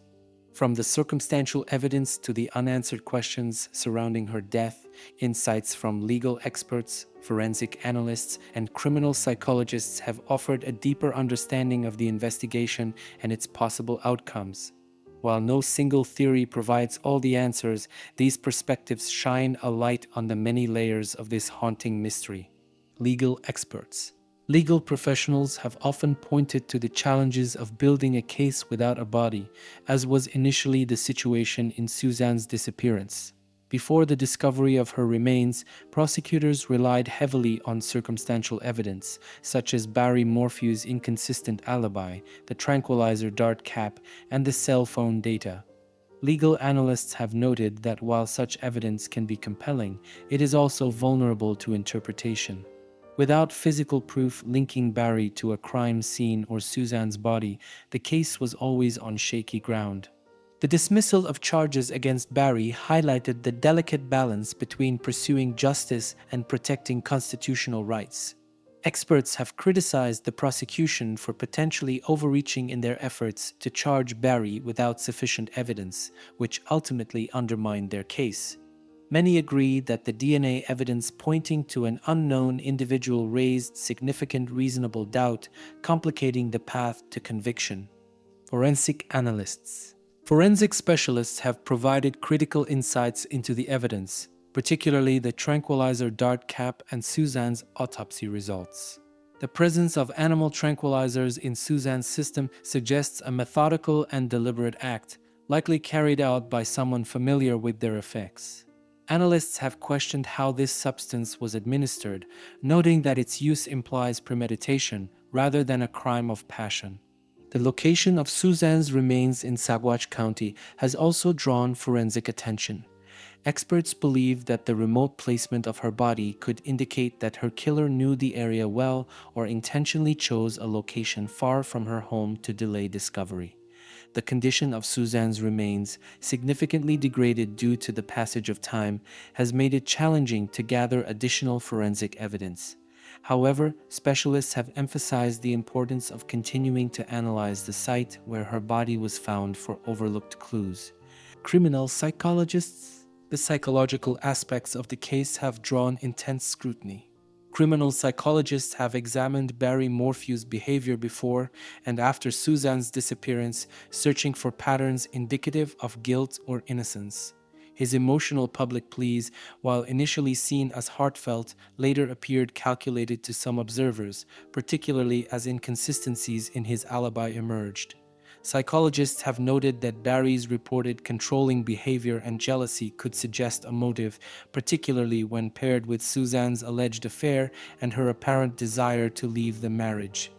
From the circumstantial evidence to the unanswered questions surrounding her death, insights from legal experts, forensic analysts, and criminal psychologists have offered a deeper understanding of the investigation and its possible outcomes. While no single theory provides all the answers, these perspectives shine a light on the many layers of this haunting mystery. Legal experts. Legal professionals have often pointed to the challenges of building a case without a body, as was initially the situation in Suzanne's disappearance. Before the discovery of her remains, prosecutors relied heavily on circumstantial evidence, such as Barry Morphew's inconsistent alibi, the tranquilizer dart cap, and the cell phone data. Legal analysts have noted that while such evidence can be compelling, it is also vulnerable to interpretation. Without physical proof linking Barry to a crime scene or Suzanne's body, the case was always on shaky ground. The dismissal of charges against Barry highlighted the delicate balance between pursuing justice and protecting constitutional rights. Experts have criticized the prosecution for potentially overreaching in their efforts to charge Barry without sufficient evidence, which ultimately undermined their case. Many agree that the DNA evidence pointing to an unknown individual raised significant reasonable doubt, complicating the path to conviction. Forensic analysts. Forensic specialists have provided critical insights into the evidence, particularly the tranquilizer dart cap and Suzanne's autopsy results. The presence of animal tranquilizers in Suzanne's system suggests a methodical and deliberate act, likely carried out by someone familiar with their effects. Analysts have questioned how this substance was administered, noting that its use implies premeditation rather than a crime of passion. The location of Suzanne's remains in Saguache County has also drawn forensic attention. Experts believe that the remote placement of her body could indicate that her killer knew the area well or intentionally chose a location far from her home to delay discovery. The condition of Suzanne's remains, significantly degraded due to the passage of time, has made it challenging to gather additional forensic evidence. However, specialists have emphasized the importance of continuing to analyze the site where her body was found for overlooked clues. Criminal psychologists. The psychological aspects of the case have drawn intense scrutiny. Criminal psychologists have examined Barry Morphew's behavior before and after Suzanne's disappearance, searching for patterns indicative of guilt or innocence. His emotional public pleas, while initially seen as heartfelt, later appeared calculated to some observers, particularly as inconsistencies in his alibi emerged. Psychologists have noted that Barry's reported controlling behavior and jealousy could suggest a motive, particularly when paired with Suzanne's alleged affair and her apparent desire to leave the marriage.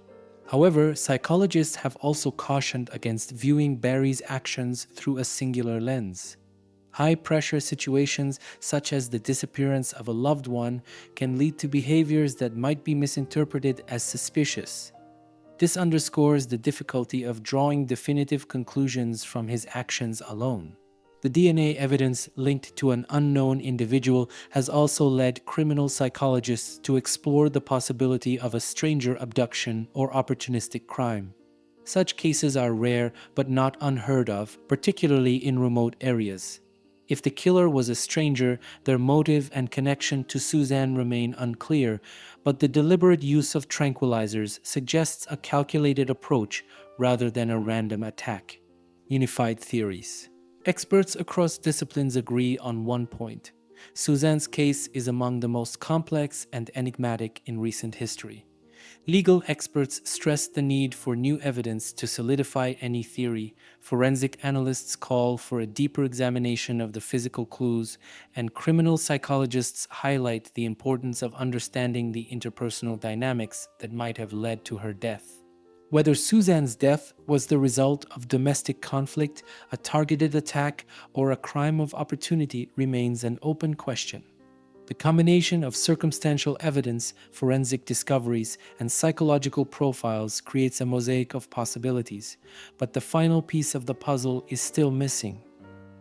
However, psychologists have also cautioned against viewing Barry's actions through a singular lens. High-pressure situations, such as the disappearance of a loved one, can lead to behaviors that might be misinterpreted as suspicious. This underscores the difficulty of drawing definitive conclusions from his actions alone. The DNA evidence linked to an unknown individual has also led criminal psychologists to explore the possibility of a stranger abduction or opportunistic crime. Such cases are rare but not unheard of, particularly in remote areas. If the killer was a stranger, their motive and connection to Suzanne remain unclear, but the deliberate use of tranquilizers suggests a calculated approach rather than a random attack. Unified theories. Experts across disciplines agree on one point. Suzanne's case is among the most complex and enigmatic in recent history. Legal experts stress the need for new evidence to solidify any theory. Forensic analysts call for a deeper examination of the physical clues, and criminal psychologists highlight the importance of understanding the interpersonal dynamics that might have led to her death. Whether Suzanne's death was the result of domestic conflict, a targeted attack, or a crime of opportunity remains an open question. The combination of circumstantial evidence, forensic discoveries, and psychological profiles creates a mosaic of possibilities, but the final piece of the puzzle is still missing.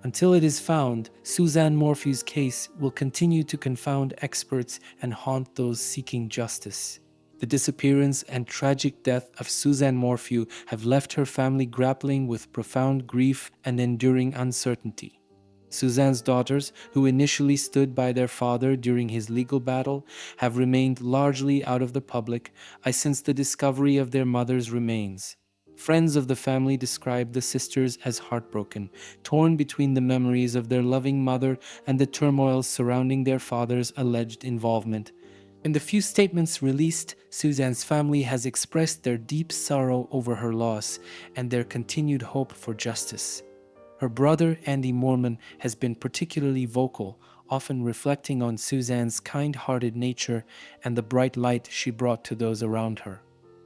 Until it is found, Suzanne Morphew's case will continue to confound experts and haunt those seeking justice. The disappearance and tragic death of Suzanne Morphew have left her family grappling with profound grief and enduring uncertainty. Suzanne's daughters, who initially stood by their father during his legal battle, have remained largely out of the public since the discovery of their mother's remains. Friends of the family describe the sisters as heartbroken, torn between the memories of their loving mother and the turmoil surrounding their father's alleged involvement. In the few statements released, Suzanne's family has expressed their deep sorrow over her loss and their continued hope for justice. Her brother, Andy Mormon, has been particularly vocal, often reflecting on Suzanne's kind-hearted nature and the bright light she brought to those around her.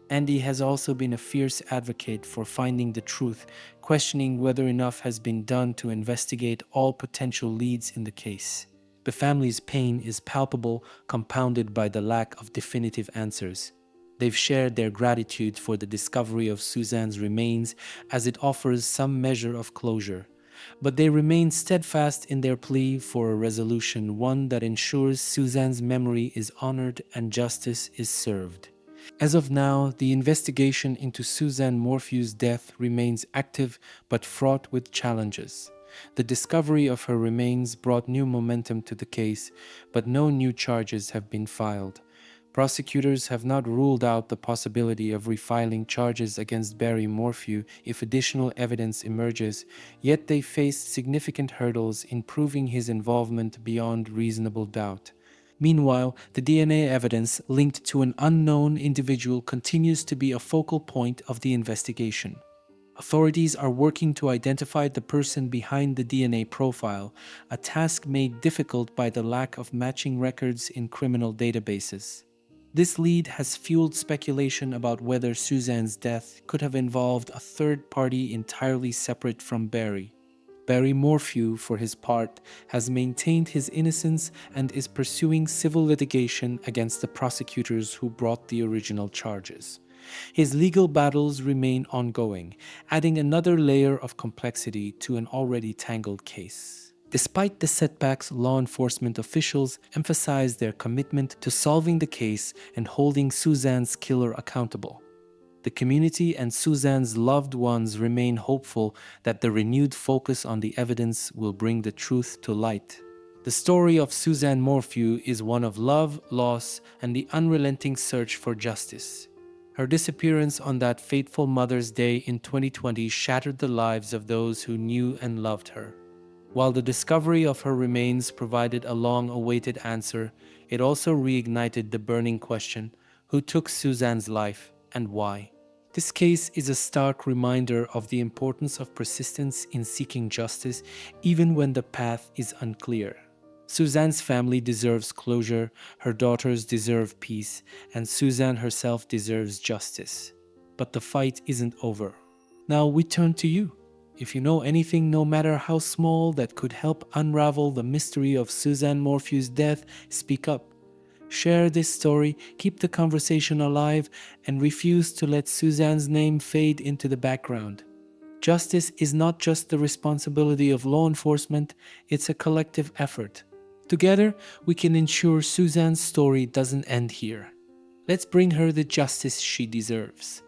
Andy has also been a fierce advocate for finding the truth, questioning whether enough has been done to investigate all potential leads in the case. The family's pain is palpable, compounded by the lack of definitive answers. They've shared their gratitude for the discovery of Suzanne's remains as it offers some measure of closure. But they remain steadfast in their plea for a resolution, one that ensures Suzanne's memory is honored and justice is served. As of now, the investigation into Suzanne Morphew's death remains active but fraught with challenges. The discovery of her remains brought new momentum to the case, but no new charges have been filed. Prosecutors have not ruled out the possibility of refiling charges against Barry Morphew if additional evidence emerges, yet they face significant hurdles in proving his involvement beyond reasonable doubt. Meanwhile, the DNA evidence linked to an unknown individual continues to be a focal point of the investigation. Authorities are working to identify the person behind the DNA profile, a task made difficult by the lack of matching records in criminal databases. This lead has fueled speculation about whether Suzanne's death could have involved a third party entirely separate from Barry. Barry Morphew, for his part, has maintained his innocence and is pursuing civil litigation against the prosecutors who brought the original charges. His legal battles remain ongoing, adding another layer of complexity to an already tangled case. Despite the setbacks, law enforcement officials emphasize their commitment to solving the case and holding Suzanne's killer accountable. The community and Suzanne's loved ones remain hopeful that the renewed focus on the evidence will bring the truth to light. The story of Suzanne Morphew is one of love, loss, and the unrelenting search for justice. Her disappearance on that fateful Mother's Day in 2020 shattered the lives of those who knew and loved her. While the discovery of her remains provided a long-awaited answer, it also reignited the burning question: who took Suzanne's life and why? This case is a stark reminder of the importance of persistence in seeking justice, even when the path is unclear. Suzanne's family deserves closure, her daughters deserve peace, and Suzanne herself deserves justice. But the fight isn't over. Now we turn to you. If you know anything, no matter how small, that could help unravel the mystery of Suzanne Morphew's death, speak up. Share this story, keep the conversation alive, and refuse to let Suzanne's name fade into the background. Justice is not just the responsibility of law enforcement, it's a collective effort. Together, we can ensure Suzanne's story doesn't end here. Let's bring her the justice she deserves.